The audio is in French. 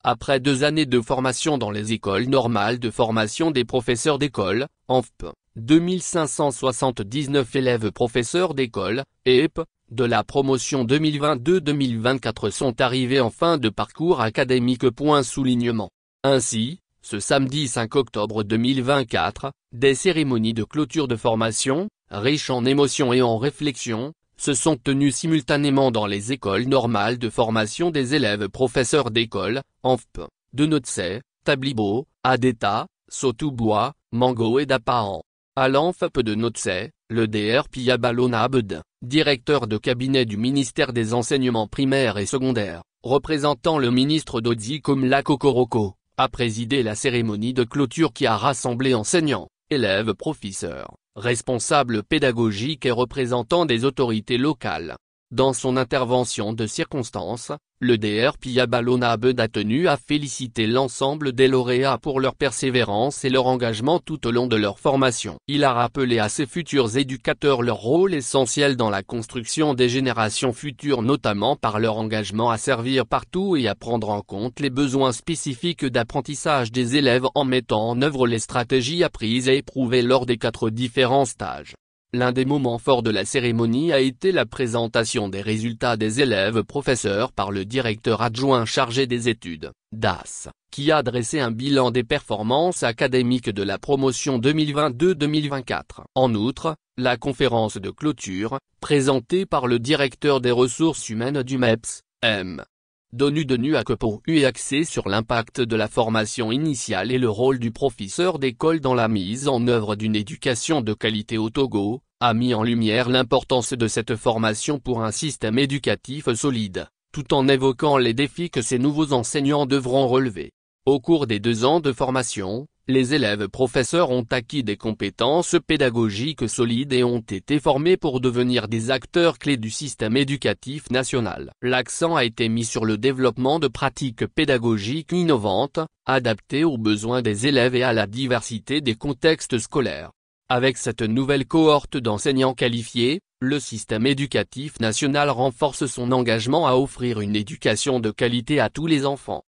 Après 2 années de formation dans les écoles normales de formation des professeurs d'école, ENFP, 2579 élèves professeurs d'école, EEP, de la promotion 2022-2024 sont arrivés en fin de parcours académique. Soulignement. Ainsi, ce samedi 5 octobre 2024, des cérémonies de clôture de formation, riches en émotions et en réflexions, se sont tenues simultanément dans les écoles normales de formation des élèves professeurs d'école, ENFP, de Notsé, Tablibo, Adeta, Sotoubois, Mango et Dapahan. À l'ENFP de Notsé, le Dr Piyabalona Abed, directeur de cabinet du ministère des enseignements primaires et secondaires, représentant le ministre Dodzi Komla Kokoroko, a présidé la cérémonie de clôture qui a rassemblé enseignants, élèves, professeurs, responsables pédagogiques et représentants des autorités locales. Dans son intervention de circonstance, le Dr Piyabalona Abed a tenu à féliciter l'ensemble des lauréats pour leur persévérance et leur engagement tout au long de leur formation. Il a rappelé à ses futurs éducateurs leur rôle essentiel dans la construction des générations futures, notamment par leur engagement à servir partout et à prendre en compte les besoins spécifiques d'apprentissage des élèves en mettant en œuvre les stratégies apprises et éprouvées lors des 4 différents stages. L'un des moments forts de la cérémonie a été la présentation des résultats des élèves professeurs par le directeur adjoint chargé des études, DAS, qui a dressé un bilan des performances académiques de la promotion 2022-2024. En outre, la conférence de clôture, présentée par le directeur des ressources humaines du MEPS, M. Donu Akpo, est axée sur l'impact de la formation initiale et le rôle du professeur d'école dans la mise en œuvre d'une éducation de qualité au Togo, a mis en lumière l'importance de cette formation pour un système éducatif solide, tout en évoquant les défis que ces nouveaux enseignants devront relever. Au cours des 2 ans de formation, les élèves professeurs ont acquis des compétences pédagogiques solides et ont été formés pour devenir des acteurs clés du système éducatif national. L'accent a été mis sur le développement de pratiques pédagogiques innovantes, adaptées aux besoins des élèves et à la diversité des contextes scolaires. Avec cette nouvelle cohorte d'enseignants qualifiés, le système éducatif national renforce son engagement à offrir une éducation de qualité à tous les enfants.